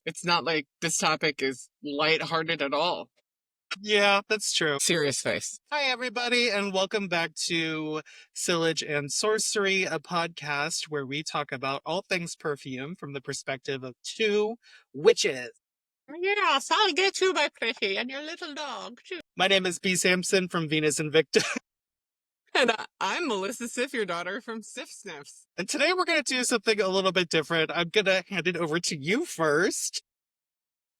It's not like this topic is lighthearted at all. Yeah, that's true. Serious face. Hi, everybody, and welcome back to Sillage and Sorcery, a podcast where we talk about all things perfume from the perspective of two witches. Yes, I'll get you, my pretty, and your little dog, too. My name is B. Sampson from Venus Invicta, And I'm Melissa Sifjardóttir from Sif Sniffs. and today we're going to do something a little bit different. I'm going to hand it over to you first.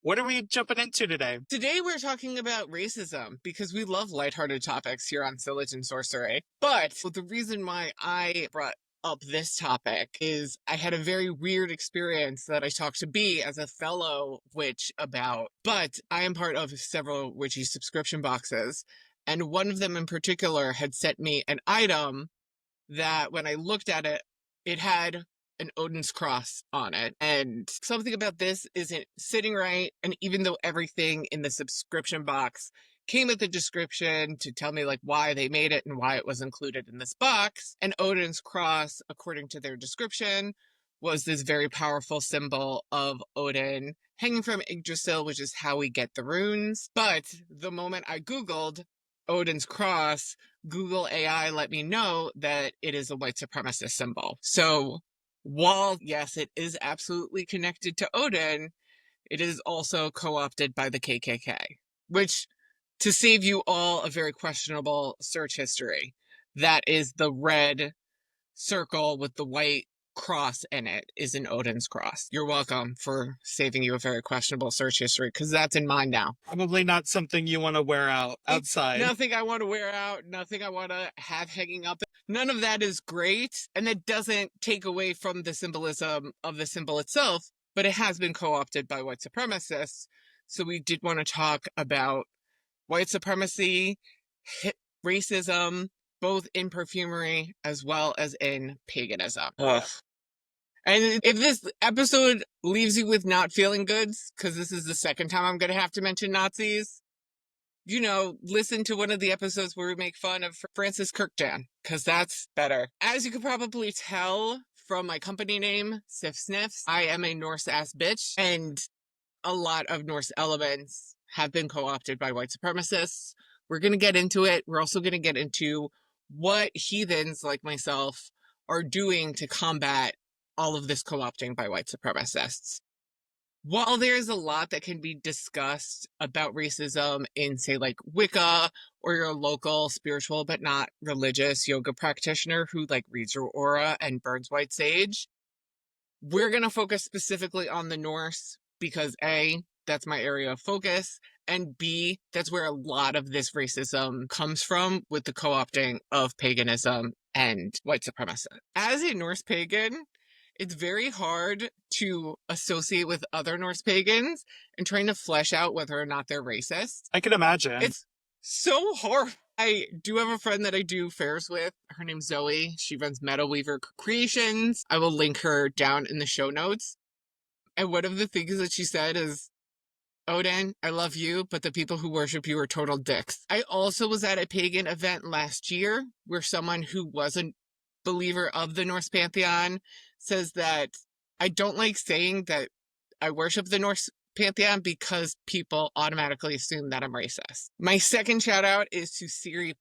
What are we jumping into today? Today we're talking about racism because we love lighthearted topics here on Sillage and Sorcery. But the reason why I brought up this topic is I had a very weird experience that I talked to B as a fellow witch about. But I am part of several witchy subscription boxes, and one of them in particular had sent me an item that when I looked at it, it had an Odin's cross on it. And something about this isn't sitting right. And even though everything in the subscription box came with a description to tell me like why they made it and why it was included in this box, and Odin's cross, according to their description, was this very powerful symbol of Odin hanging from Yggdrasil, which is how we get the runes. But the moment I Googled Odin's cross, Google AI let me know that it is a white supremacist symbol. So while, yes, it is absolutely connected to Odin, it is also co-opted by the KKK, which, to save you all a very questionable search history, that is the red circle with the white cross in it is an Odin's cross. You're welcome for saving you a very questionable search history, because that's in mine now. Probably not something you want to wear out outside. Nothing I want to wear out, nothing I want to have hanging up. None of that is great, and it doesn't take away from the symbolism of the symbol itself, but it has been co-opted by white supremacists. So we did want to talk about white supremacy, racism, both in perfumery as well as in paganism. Ugh. And if this episode leaves you with not feeling good, because this is the second time I'm going to have to mention Nazis, you know, listen to one of the episodes where we make fun of Francis Kirkjan, because that's better. As you can probably tell from my company name, Sif Sniffs, I am a Norse-ass bitch, and a lot of Norse elements have been co-opted by white supremacists. We're going to get into it. We're also going to get into what heathens like myself are doing to combat all of this co-opting by white supremacists. While there's a lot that can be discussed about racism in, say, like Wicca or your local spiritual but not religious yoga practitioner who like reads your aura and burns white sage, we're going to focus specifically on the Norse because A, that's my area of focus, and B, that's where a lot of this racism comes from with the co-opting of paganism and white supremacy. As a Norse pagan, it's very hard to associate with other Norse pagans and trying to flesh out whether or not they're racist. I can imagine. It's so hard. I do have a friend that I do fairs with. Her name's Zoe. She runs Metal Weaver Creations. I will link her down in the show notes. And one of the things that she said is, Odin, I love you, but the people who worship you are total dicks. I also was at a pagan event last year where someone who was a believer of the Norse pantheon says that I don't like saying that I worship the Norse pantheon because people automatically assume that I'm racist. My second shout out is to Siri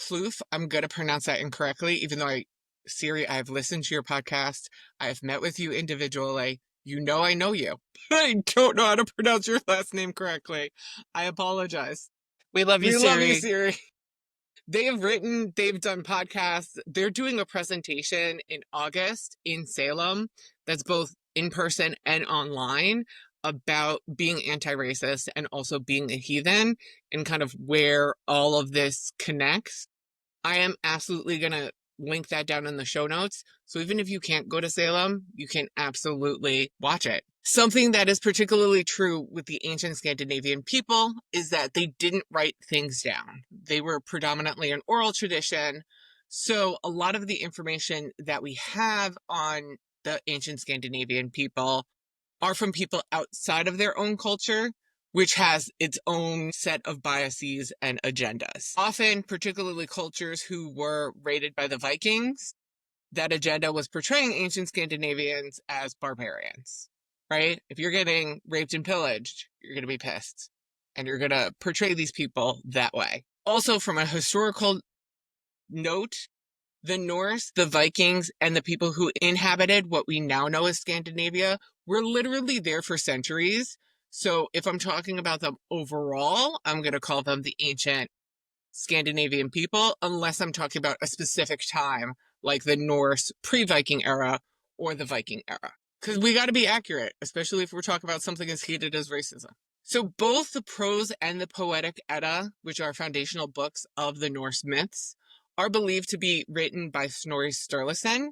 Plouffe. I'm going to pronounce that incorrectly, even though Siri, I've listened to your podcast. I have met with you individually. You know I know you. I don't know how to pronounce your last name correctly. I apologize. We love you, We Siri. love you, Siri. They've done podcasts. They're doing a presentation in August in Salem that's both in person and online about being anti-racist and also being a heathen and kind of where all of this connects. I am absolutely going to link that down in the show notes. So even if you can't go to Salem, you can absolutely watch it. Something that is particularly true with the ancient Scandinavian people is that they didn't write things down. They were predominantly an oral tradition. So a lot of the information that we have on the ancient Scandinavian people are from people outside of their own culture, which has its own set of biases and agendas. Often, particularly cultures who were raided by the Vikings, that agenda was portraying ancient Scandinavians as barbarians. right? If you're getting raped and pillaged, you're going to be pissed. And you're going to portray these people that way. Also, from a historical note, the Norse, the Vikings, and the people who inhabited what we now know as Scandinavia were literally there for centuries. So if I'm talking about them overall, I'm going to call them the ancient Scandinavian people, unless I'm talking about a specific time, like the Norse pre-Viking era or the Viking era. Because we got to be accurate, especially if we're talking about something as heated as racism. So both the prose and the poetic Edda, which are foundational books of the Norse myths, are believed to be written by Snorri Sturluson.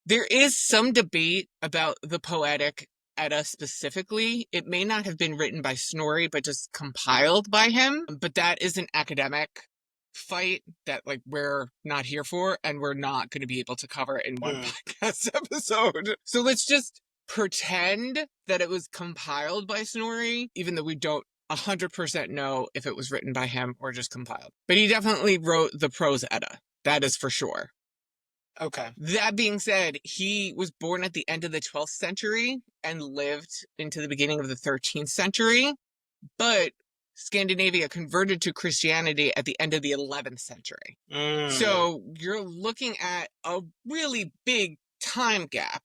There is some debate about the poetic Edda specifically. It may not have been written by Snorri, but just compiled by him. But that is an academic fight that like we're not here for, and we're not going to be able to cover in one podcast episode. So let's just pretend that it was compiled by Snorri, even though we don't 100% know if it was written by him or just compiled. But he definitely wrote the prose Edda. That is for sure. Okay. That being said, he was born at the end of the 12th century and lived into the beginning of the 13th century, but Scandinavia converted to Christianity at the end of the 11th century. So you're looking at a really big time gap.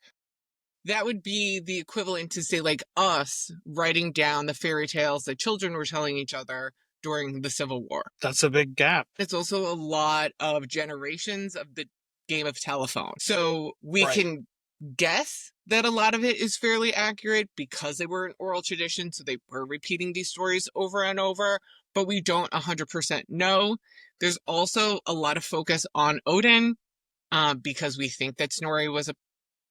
That would be the equivalent to, say, like us writing down the fairy tales that children were telling each other during the Civil War. That's a big gap. It's also a lot of generations of the game of telephone. So we can guess that a lot of it is fairly accurate because they were an oral tradition, so they were repeating these stories over and over, but we don't 100% know. There's also a lot of focus on Odin, because we think that Snorri was a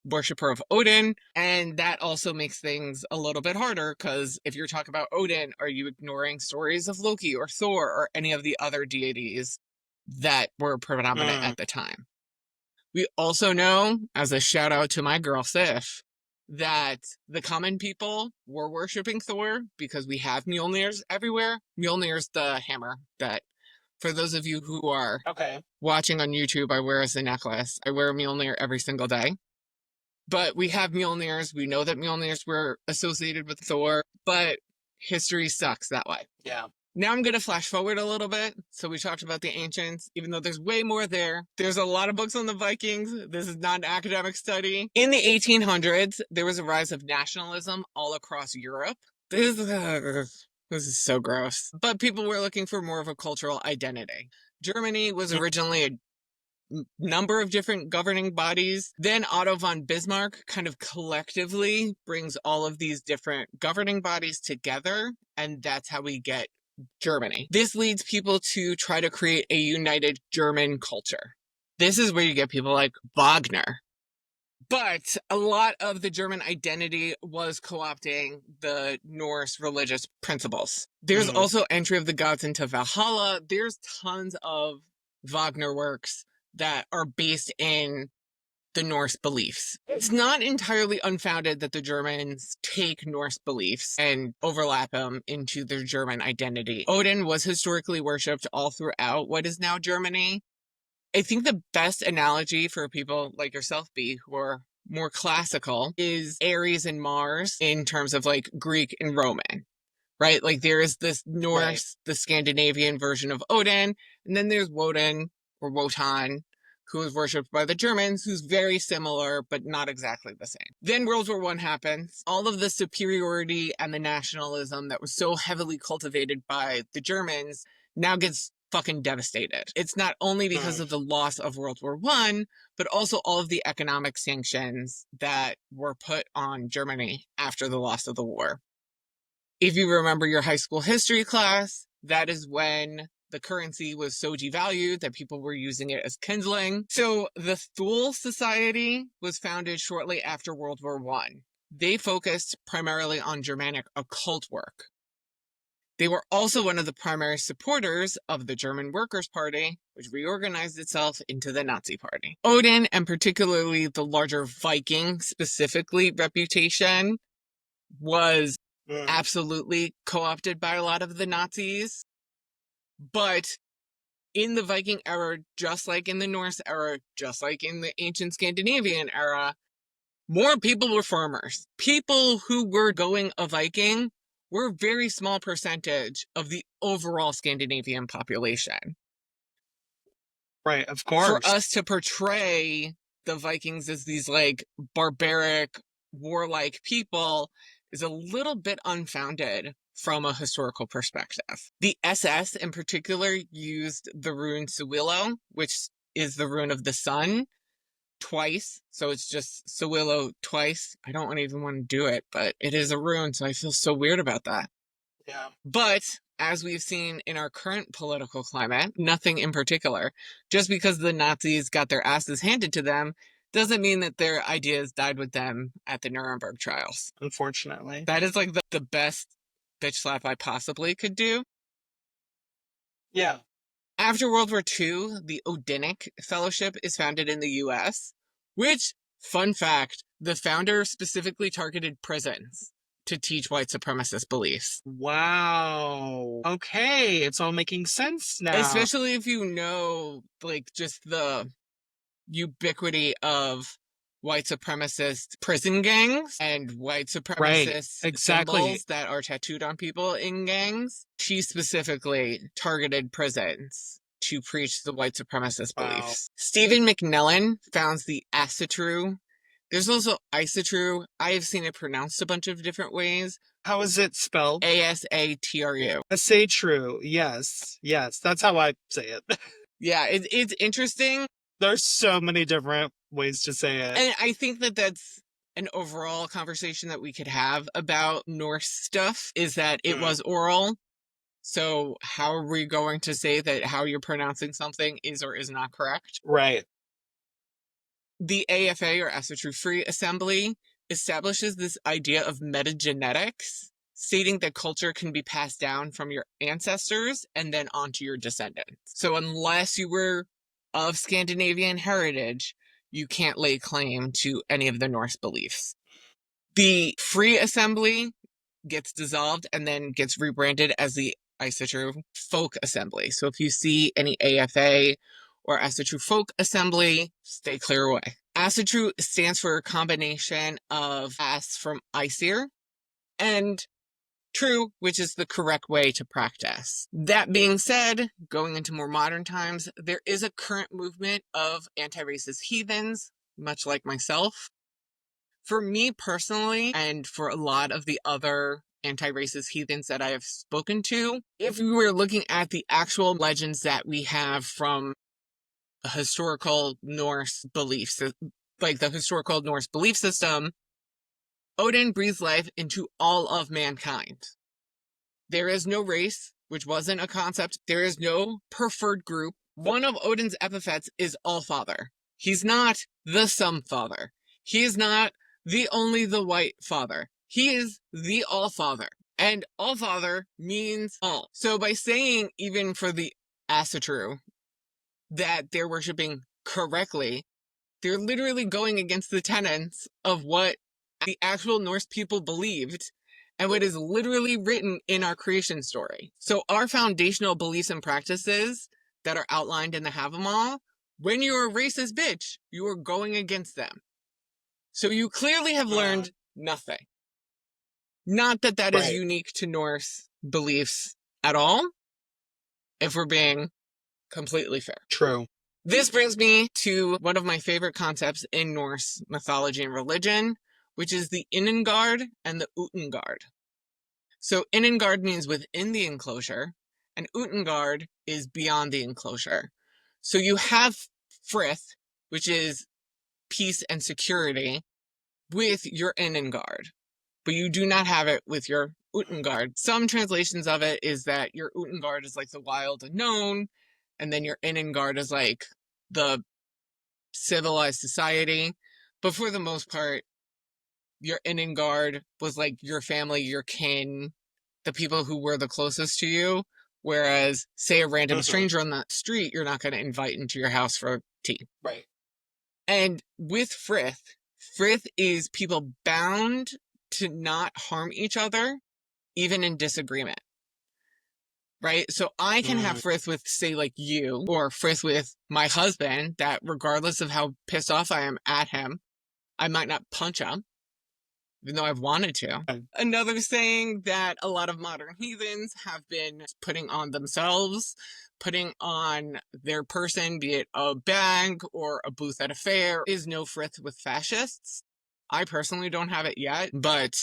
worshiper of Odin, and that also makes things a little bit harder, because if you're talking about Odin, are you ignoring stories of Loki or Thor or any of the other deities that were predominant at the time? We also know, as a shout out to my girl Sif, that the common people were worshipping Thor because we have Mjolnirs everywhere. Mjolnir's the hammer that, for those of you who are watching on YouTube, I wear as a necklace. I wear a Mjolnir every single day. But we have Mjolnirs. We know that Mjolnirs were associated with Thor, but history sucks that way. Yeah. Now I'm going to flash forward a little bit. So we talked about the ancients, even though there's way more there. There's a lot of books on the Vikings. This is not an academic study. In the 1800s, there was a rise of nationalism all across Europe. This is so gross. But people were looking for more of a cultural identity. Germany was originally a number of different governing bodies. Then Otto von Bismarck kind of collectively brings all of these different governing bodies together, and that's how we get Germany. This leads people to try to create a united German culture. This is where you get people like Wagner. But a lot of the German identity was co-opting the Norse religious principles. There's also entry of the gods into Valhalla. There's tons of Wagner works that are based in the Norse beliefs. It's not entirely unfounded that the Germans take Norse beliefs and overlap them into their German identity. Odin was historically worshipped all throughout what is now Germany. I think the best analogy for people like yourself, B, who are more classical, is Ares and Mars in terms of like Greek and Roman, right? Like there is this Norse, the Scandinavian version of Odin, and then there's Woden or Wotan, who is worshipped by the Germans, who's very similar, but not exactly the same. Then World War I happens. All of the superiority and the nationalism that was so heavily cultivated by the Germans now gets fucking devastated. It's not only because of the loss of World War I, but also all of the economic sanctions that were put on Germany after the loss of the war. If you remember your high school history class, that is when the currency was so devalued that people were using it as kindling. So the Thule Society was founded shortly after World War I. They focused primarily on Germanic occult work. They were also one of the primary supporters of the German Workers' Party, which reorganized itself into the Nazi Party. Odin, and particularly the larger Viking specifically reputation, was absolutely co-opted by a lot of the Nazis. But in the Viking era, just like in the Norse era, just like in the ancient Scandinavian era, More people were farmers. People who were going a Viking were a very small percentage of the overall Scandinavian population. Right, of For course. us to portray the Vikings as these like barbaric, warlike people is a little bit unfounded from a historical perspective. The SS in particular used the rune Sewillo, which is the rune of the sun, twice. So it's just Sewillo twice. I don't even want to do it, but it is a rune, so I feel so weird about that. Yeah. But as we've seen in our current political climate, nothing in particular, just because the Nazis got their asses handed to them doesn't mean that their ideas died with them at the Nuremberg trials. Unfortunately. That is like the best bitch slap I possibly could do. Yeah. After World War II, the Odinic Fellowship is founded in the US, which, fun fact, the founder specifically targeted prisons to teach white supremacist beliefs. Wow. Okay, it's all making sense now. Especially if you know, like, just the ubiquity of white supremacist prison gangs and white supremacist exactly. symbols that are tattooed on people in gangs. She specifically targeted prisons to preach the white supremacist beliefs. Stephen McNellan founds the Asatru. There's also Isatru. I have seen it pronounced a bunch of different ways. How is it spelled? Asatru. Asatru. Yes. Yes. That's how I say it. Yeah, it's interesting. There's so many different ways to say it. And I think that that's an overall conversation that we could have about Norse stuff, is that it was oral. So how are we going to say that how you're pronouncing something is or is not correct? Right. The AFA, or Asatru Free Assembly, establishes this idea of metagenetics, stating that culture can be passed down from your ancestors and then onto your descendants. So unless you were of Scandinavian heritage, you can't lay claim to any of the Norse beliefs. The Free Assembly gets dissolved and then gets rebranded as the Isatru Folk Assembly. So if you see any AFA or Asatru Folk Assembly, stay clear away. Asatru stands for a combination of As from Aesir and True, which is the correct way to practice. That being said, going into more modern times, there is a current movement of anti-racist heathens, much like myself. For me personally, and for a lot of the other anti-racist heathens that I have spoken to, if we were looking at the actual legends that we have from a historical Norse beliefs, like the historical Norse belief system, Odin breathes life into all of mankind. There is no race, which wasn't a concept. There is no preferred group. One of Odin's epithets is Allfather. He's not the Sumfather. He is not the White Father. He is the Allfather. And Allfather means all. So by saying, even for the Asatru, that they're worshipping correctly, they're literally going against the tenets of what the actual Norse people believed and what is literally written in our creation story. So our foundational beliefs and practices that are outlined in the Havamal, when you're a racist bitch, you are going against them. So you clearly have learned nothing. Not that that is unique to Norse beliefs at all, if we're being completely fair. True. This brings me to one of my favorite concepts in Norse mythology and religion, which is the Innengard and the Utengard. So Innengard means within the enclosure, and Utengard is beyond the enclosure. So you have Frith, which is peace and security, with your Innengard, but you do not have it with your Utengard. Some translations of it is that your Utengard is like the wild unknown, and then your Innengard is like the civilized society. But for the most part, your Innengard was like your family, your kin, the people who were the closest to you. Whereas, say, a random stranger on the street, you're not going to invite into your house for tea. Right. And with Frith, Frith is people bound to not harm each other, even in disagreement. Right? So I can have Frith with, say, like you, or Frith with my husband, that regardless of how pissed off I am at him, I might not punch them, even though I've wanted to. Right. Another saying that a lot of modern heathens have been putting on themselves, putting on their person, be it a bag or a booth at a fair, is no frith with fascists. I personally don't have it yet, but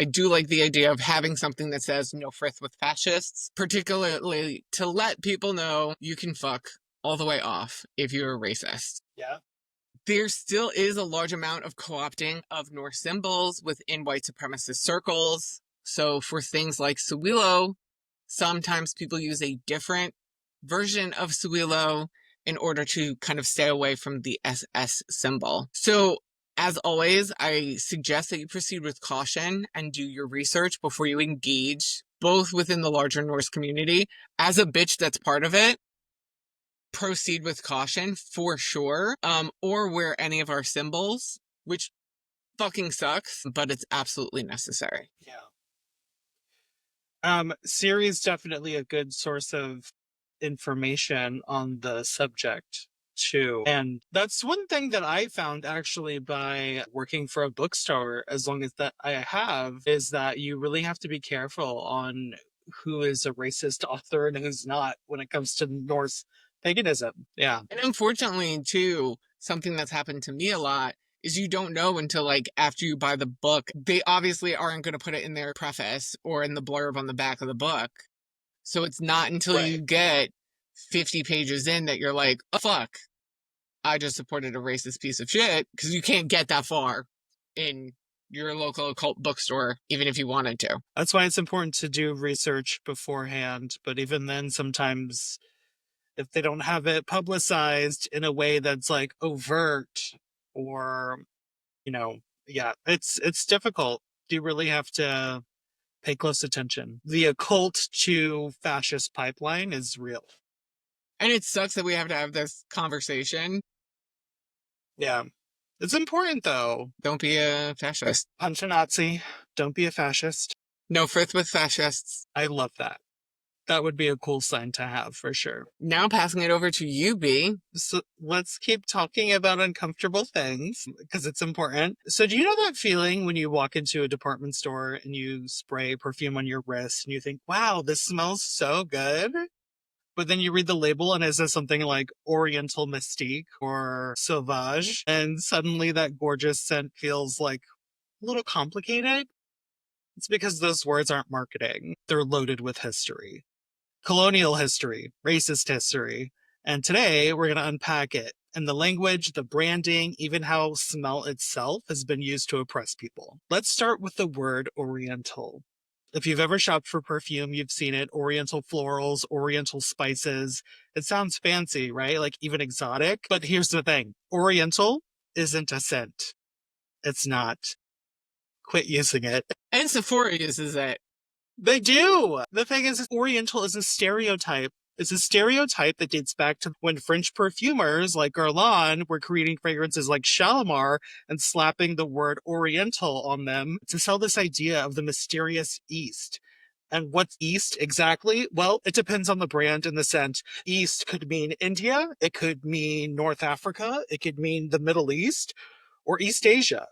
I do like the idea of having something that says no frith with fascists, particularly to let people know you can fuck all the way off if you're a racist. Yeah. There still is a large amount of co-opting of Norse symbols within white supremacist circles. So for things like Suwilo, sometimes people use a different version of Suwilo in order to kind of stay away from the SS symbol. So as always, I suggest that you proceed with caution and do your research before you engage, both within the larger Norse community. As a bitch that's part of it, proceed with caution for sure, or wear any of our symbols, which fucking sucks, but it's absolutely necessary. Yeah. Siri is definitely a good source of information on the subject too. And that's one thing that I found actually by working for a bookstore, as long as that I have, is that you really have to be careful on who is a racist author and who's not when it comes to Norse paganism. Yeah. And unfortunately, too, something that's happened to me a lot is you don't know until like after you buy the book. They obviously aren't going to put it in their preface or in the blurb on the back of the book. So it's not until you get 50 pages in that you're like, oh, fuck, I just supported a racist piece of shit, because you can't get that far in your local occult bookstore, even if you wanted to. That's why it's important to do research beforehand. But even then, sometimes if they don't have it publicized in a way that's like overt or, yeah, it's difficult. You really have to pay close attention. The occult to fascist pipeline is real. And it sucks that we have to have this conversation. Yeah. It's important though. Don't be a fascist. Punch a Nazi. Don't be a fascist. No frith with fascists. I love that. That would be a cool sign to have for sure. Now passing it over to you, B. So let's keep talking about uncomfortable things because it's important. So do you know that feeling when you walk into a department store and you spray perfume on your wrist and you think, wow, this smells so good? But then you read the label and it says something like Oriental Mystique or Sauvage, and suddenly that gorgeous scent feels like a little complicated? It's because those words aren't marketing. They're loaded with history. Colonial history, racist history. And today we're going to unpack it. And the language, the branding, even how smell itself has been used to oppress people. Let's start with the word Oriental. If you've ever shopped for perfume, you've seen it. Oriental florals, Oriental spices. It sounds fancy, right? Like even exotic. But here's the thing. Oriental isn't a scent. It's not. Quit using it. And Sephora uses it. They do. The thing is, Oriental is a stereotype. It's a stereotype that dates back to when French perfumers like Guerlain were creating fragrances like Shalimar and slapping the word Oriental on them to sell this idea of the mysterious East. And what's East exactly? Well, it depends on the brand and the scent. East could mean India. It could mean North Africa. It could mean the Middle East or East Asia.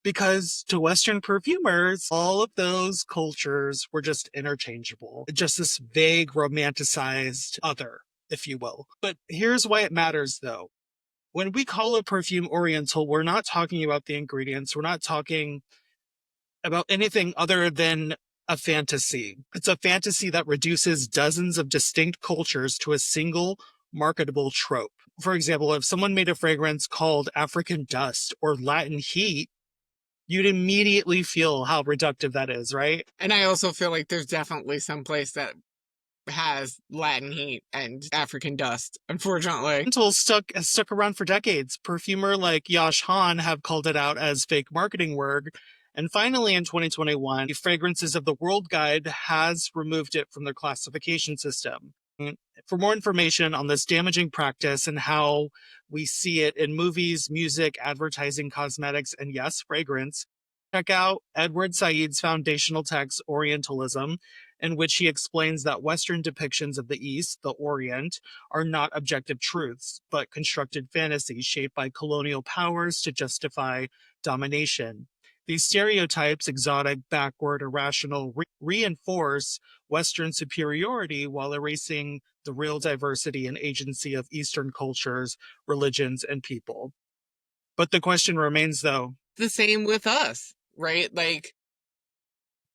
Because to Western perfumers, all of those cultures were just interchangeable. Just this vague, romanticized other, if you will. But here's why it matters, though. When we call a perfume Oriental, we're not talking about the ingredients. We're not talking about anything other than a fantasy. It's a fantasy that reduces dozens of distinct cultures to a single marketable trope. For example, if someone made a fragrance called African Dust or Latin Heat, you'd immediately feel how reductive that is, right? And I also feel like there's definitely some place that has Latin Heat and African Dust, unfortunately. Oriental has stuck around for decades. Perfumer like Yash Han have called it out as fake marketing work. And finally, in 2021, Fragrances of the World Guide has removed it from their classification system. For more information on this damaging practice and how we see it in movies, music, advertising, cosmetics, and yes, fragrance, check out Edward Said's foundational text, Orientalism. in which he explains that Western depictions of the East, the Orient, are not objective truths, but constructed fantasies shaped by colonial powers to justify domination. These stereotypes, exotic, backward, irrational, reinforce Western superiority while erasing the real diversity and agency of Eastern cultures, religions, and people. But the question remains, though. The same with us, right? Like,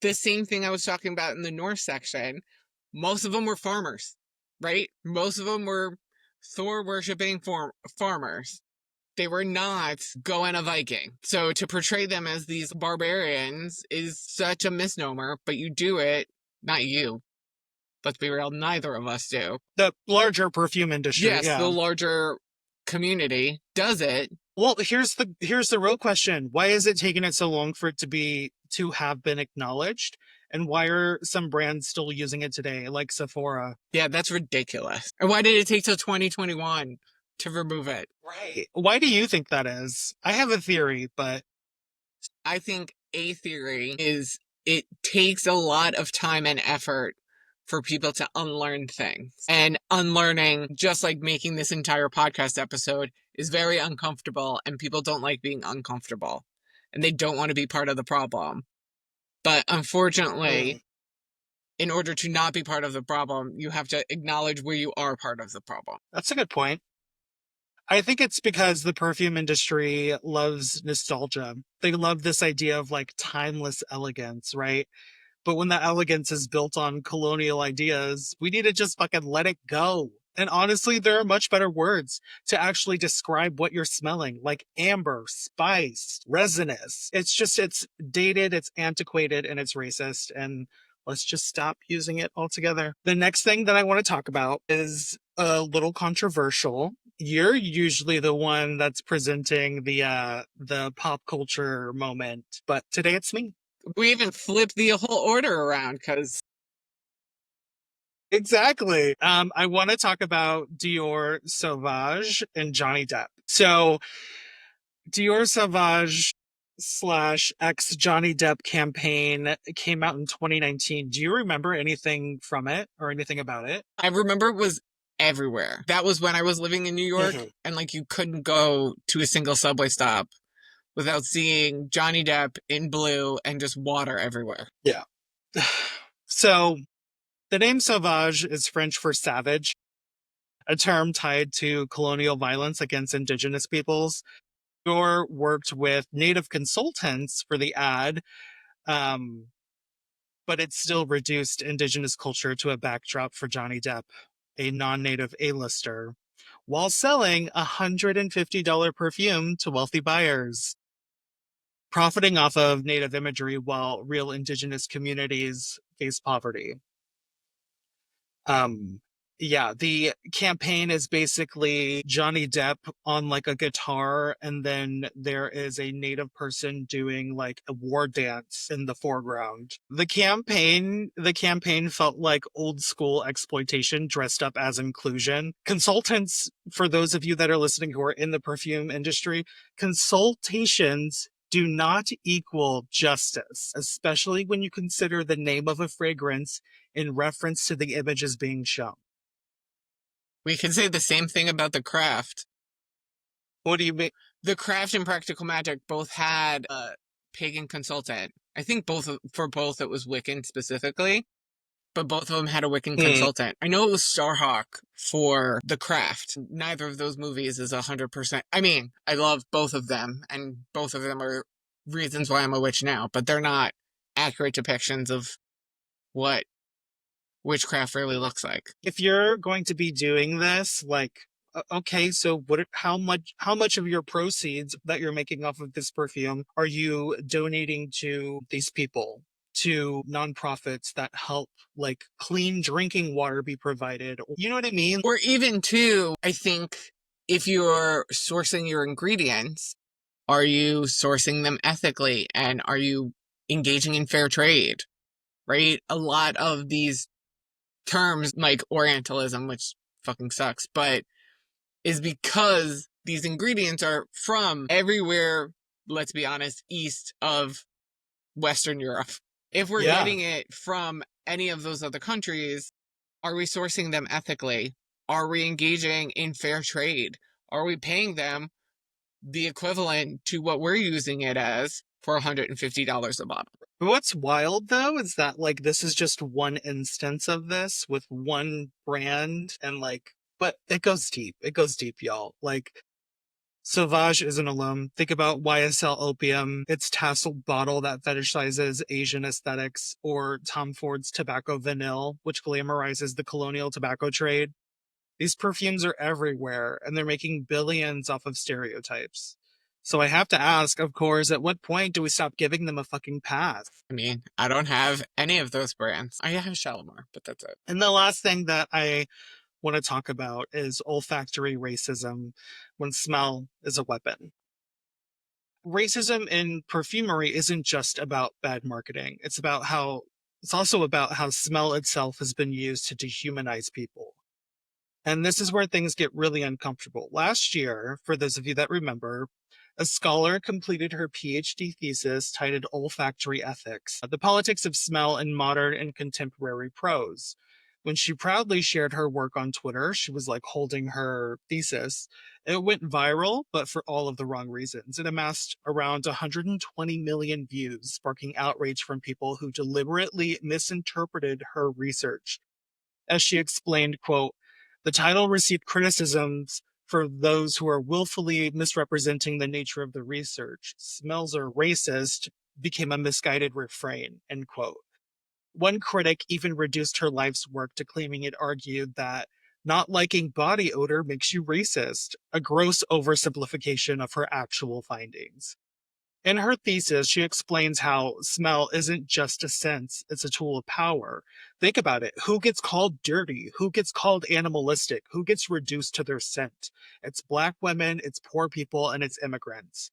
the same thing I was talking about in the North section. Most of them were farmers, right? Most of them were Thor worshipping farmers. They were not going a Viking. So to portray them as these barbarians is such a misnomer, but you do it, not you. Let's be real, neither of us do. The larger perfume industry, yes, yeah. The larger community does it. Well, here's the real question. Why is it taking it so long for it to have been acknowledged? And why are some brands still using it today, like Sephora? Yeah, that's ridiculous. And why did it take till 2021 to remove it? Right. Why do you think that is? I have a theory, but I think a theory is it takes a lot of time and effort for people to unlearn things. And unlearning, just like making this entire podcast episode, is very uncomfortable, and people don't like being uncomfortable. And they don't want to be part of the problem. But unfortunately, in order to not be part of the problem, you have to acknowledge where you are part of the problem. That's a good point. I think it's because the perfume industry loves nostalgia. They love this idea of like timeless elegance, right? But when that elegance is built on colonial ideas, we need to just fucking let it go. And honestly, there are much better words to actually describe what you're smelling, like amber, spice, resinous. It's dated, it's antiquated, and it's racist. And let's just stop using it altogether. The next thing that I want to talk about is a little controversial. You're usually the one that's presenting the pop culture moment, but today it's me. We even flipped the whole order around because... Exactly. I want to talk about Dior Sauvage and Johnny Depp. So Dior Sauvage / ex Johnny Depp campaign came out in 2019. Do you remember anything from it or anything about it? I remember it was everywhere. That was when I was living in New York, and like you couldn't go to a single subway stop without seeing Johnny Depp in blue and just water everywhere. Yeah. So the name Sauvage is French for savage, a term tied to colonial violence against indigenous peoples. Dior worked with native consultants for the ad, but it still reduced indigenous culture to a backdrop for Johnny Depp, a non-native A-lister, while selling a $150 perfume to wealthy buyers, profiting off of native imagery while real indigenous communities face poverty. Yeah, the campaign is basically Johnny Depp on like a guitar, and then there is a native person doing like a war dance in the foreground. The campaign felt like old school exploitation dressed up as inclusion. Consultants, for those of you that are listening who are in the perfume industry, consultations do not equal justice, especially when you consider the name of a fragrance in reference to the images being shown. We can say the same thing about The Craft. What do you mean? The Craft and Practical Magic both had a pagan consultant. I think for both it was Wiccan specifically, but both of them had a Wiccan consultant. I know it was Starhawk for The Craft. Neither of those movies is 100%. I mean, I love both of them, and both of them are reasons why I'm a witch now, but they're not accurate depictions of what witchcraft really looks like. If you're going to be doing this, like, okay, so how much of your proceeds that you're making off of this perfume are you donating to these people, to nonprofits that help like clean drinking water be provided? You know what I mean? Or even too, I think if you're sourcing your ingredients, are you sourcing them ethically, and are you engaging in fair trade? Right? A lot of these terms like Orientalism, which fucking sucks, but is because these ingredients are from everywhere, let's be honest, east of Western Europe. If we're Yeah. getting it from any of those other countries, are we sourcing them ethically? Are we engaging in fair trade? Are we paying them the equivalent to what we're using it as for $150 a bottle? But what's wild though is that like this is just one instance of this with one brand and like but it goes deep. It goes deep, y'all. Like Sauvage is an alum. Think about YSL Opium, its tasseled bottle that fetishizes Asian aesthetics, or Tom Ford's Tobacco Vanille, which glamorizes the colonial tobacco trade. These perfumes are everywhere, and they're making billions off of stereotypes. So I have to ask, of course, at what point do we stop giving them a fucking pass? I mean, I don't have any of those brands. I have Shalimar, but that's it. And the last thing that I want to talk about is olfactory racism when smell is a weapon. Racism in perfumery isn't just about bad marketing. It's also about how smell itself has been used to dehumanize people. And this is where things get really uncomfortable. Last year, for those of you that remember, a scholar completed her PhD thesis titled Olfactory Ethics, The Politics of Smell in Modern and Contemporary Prose. When she proudly shared her work on Twitter, she was like holding her thesis. It went viral, but for all of the wrong reasons. It amassed around 120 million views, sparking outrage from people who deliberately misinterpreted her research. As she explained, quote, the title received criticisms for those who are willfully misrepresenting the nature of the research. Smells are racist became a misguided refrain, end quote. One critic even reduced her life's work to claiming it argued that not liking body odor makes you racist, a gross oversimplification of her actual findings. In her thesis, she explains how smell isn't just a sense, it's a tool of power. Think about it. Who gets called dirty? Who gets called animalistic? Who gets reduced to their scent? It's Black women, it's poor people, and it's immigrants.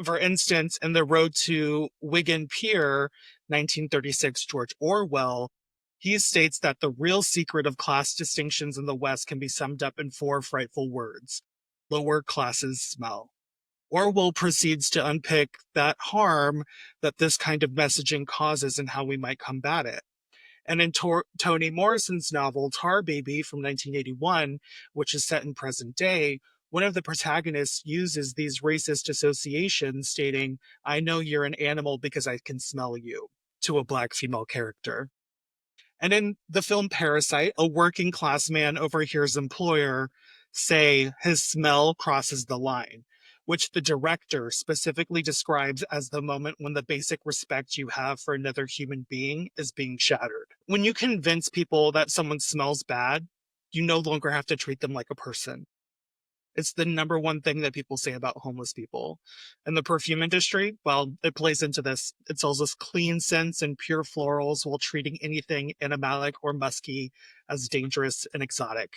For instance, in The Road to Wigan Pier, 1936, George Orwell, he states that the real secret of class distinctions in the West can be summed up in four frightful words: lower classes smell. Orwell proceeds to unpick that harm that this kind of messaging causes and how we might combat it. And in Toni Morrison's novel Tar Baby from 1981, which is set in present day, one of the protagonists uses these racist associations, stating, I know you're an animal because I can smell you, to a Black female character. And in the film Parasite, a working class man overhears employer say his smell crosses the line, which the director specifically describes as the moment when the basic respect you have for another human being is being shattered. When you convince people that someone smells bad, you no longer have to treat them like a person. It's the number one thing that people say about homeless people. In the perfume industry, well, it plays into this. It sells us clean scents and pure florals while treating anything animalic or musky as dangerous and exotic.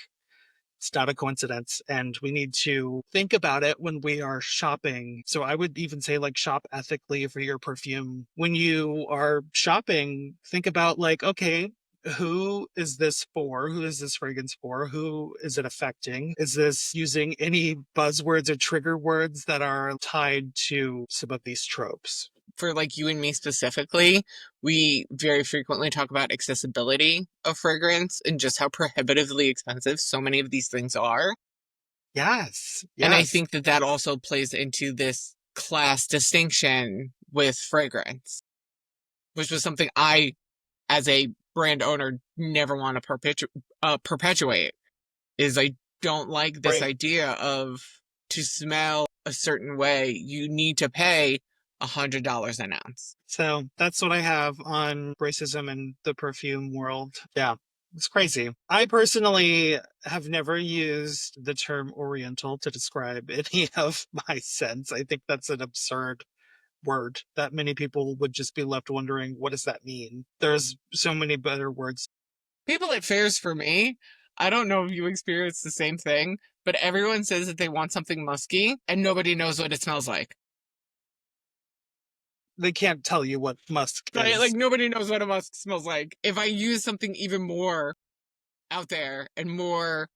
It's not a coincidence. And we need to think about it when we are shopping. So I would even say, like, shop ethically for your perfume. When you are shopping, think about, like, okay, who is this for? Who is this fragrance for? Who is it affecting? Is this using any buzzwords or trigger words that are tied to some of these tropes? For like you and me specifically, we very frequently talk about accessibility of fragrance and just how prohibitively expensive so many of these things are. Yes. And I Yes. think that that also plays into this class distinction with fragrance, which was something I, as a brand owner, never want to perpetuate. Is I don't like this Right. idea of to smell a certain way, you need to pay $100 an ounce. So that's what I have on racism in the perfume world. Yeah, it's crazy. I personally have never used the term Oriental to describe any of my scents. I think that's an absurd word that many people would just be left wondering, what does that mean? There's so many better words. People at fairs for me, I don't know if you experience the same thing, but everyone says that they want something musky and nobody knows what it smells like. They can't tell you what musk Right? Like is. nobody knows what a musk smells like. If I use something even more out there and more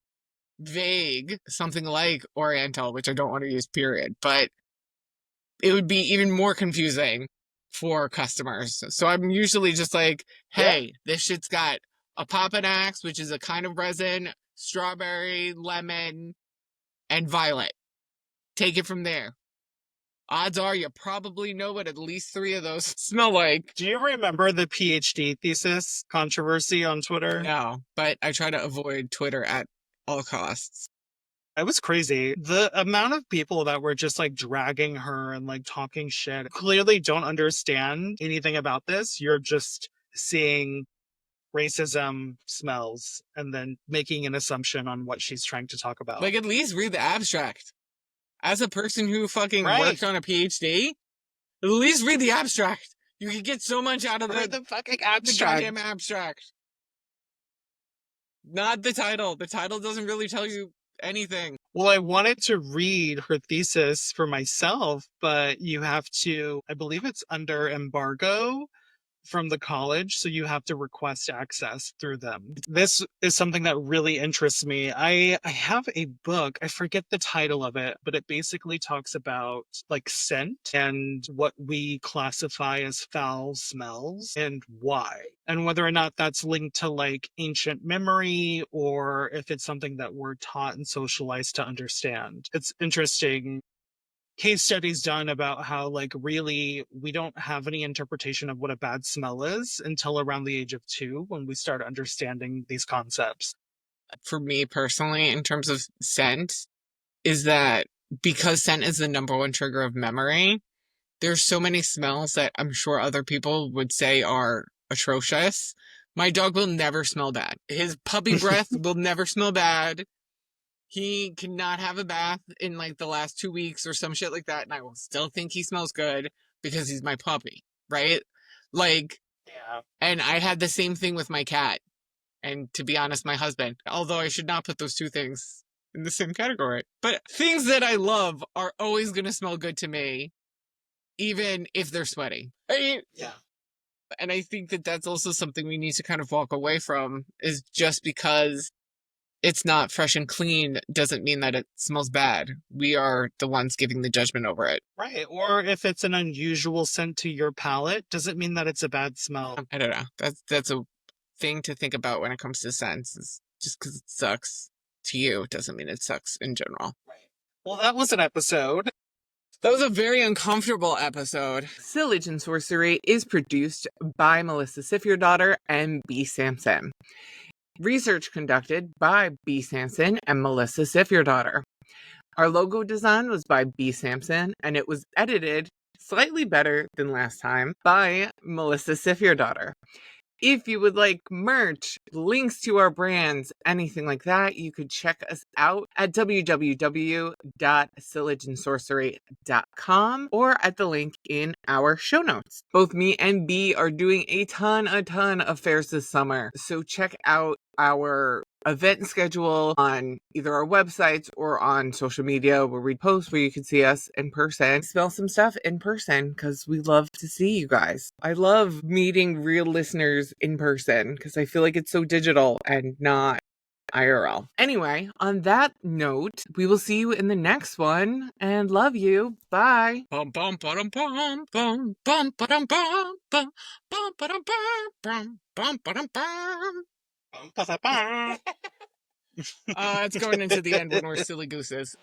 vague, something like Oriental, which I don't want to use, period, but it would be even more confusing for customers. So I'm usually just like, hey, this shit's got a Papanax, which is a kind of resin, strawberry, lemon, and violet. Take it from there. Odds are you probably know what at least 3 of those smell like. Do you remember the PhD thesis controversy on Twitter? No, but I try to avoid Twitter at all costs. It was crazy. The amount of people that were just like dragging her and like talking shit clearly don't understand anything about this. You're just seeing racism smells and then making an assumption on what she's trying to talk about. Like, at least read the abstract. As a person who fucking Right. worked on a PhD, at least read the abstract. You can get so much out of Read the fucking the abstract. goddamn abstract. Not the title. The title doesn't really tell you anything. Well, I wanted to read her thesis for myself, but you have to, I believe it's under embargo from the college, so you have to request access through them. This is something that really interests me. I have a book, I forget the title of it, but it basically talks about like scent and what we classify as foul smells and why, and whether or not that's linked to like ancient memory or if it's something that we're taught and socialized to understand. It's interesting case studies done about how like really we don't have any interpretation of what a bad smell is until around the age of 2 when we start understanding these concepts. For me personally, in terms of scent, is that because scent is the number one trigger of memory, there's so many smells that I'm sure other people would say are atrocious. My dog will never smell bad. His puppy breath will never smell bad. He cannot have a bath in like the last 2 weeks or some shit like that, and I will still think he smells good because he's my puppy, right? Like, Yeah. and I had the same thing with my cat. And to be honest, my husband, although I should not put those two things in the same category. But things that I love are always going to smell good to me, even if they're sweaty. Yeah. And I think that that's also something we need to kind of walk away from, is just because it's not fresh and clean doesn't mean that it smells bad. We are the ones giving the judgment over it. Right. Or if it's an unusual scent to your palate, doesn't mean that it's a bad smell. I don't know. That's a thing to think about when it comes to scents. Is just because it sucks to you doesn't mean it sucks in general. Right. Well, that was an episode. That was a very uncomfortable episode. Sillage and Sorcery is produced by Melissa Sifjardóttir and B. Sampson. Research conducted by B. Sampson and Melissa Sifjardóttir. Our logo design was by B. Sampson, and it was edited slightly better than last time by Melissa Sifjardóttir. If you would like merch, links to our brands, anything like that, you could check us out at www.sillageandsorcery.com or at the link in our show notes. Both me and B are doing a ton of fairs this summer, so check out our event schedule on either our websites or on social media where we post, where you can see us in person, smell some stuff in person, because we love to see you guys. I love meeting real listeners in person because I feel like it's so digital and not IRL. Anyway, on that note, we will see you in the next one and love you. Bye. Bum bum bum bum bum bum bum bum bum bum bum bum bum bum bum bum. It's going into the end when we're silly gooses.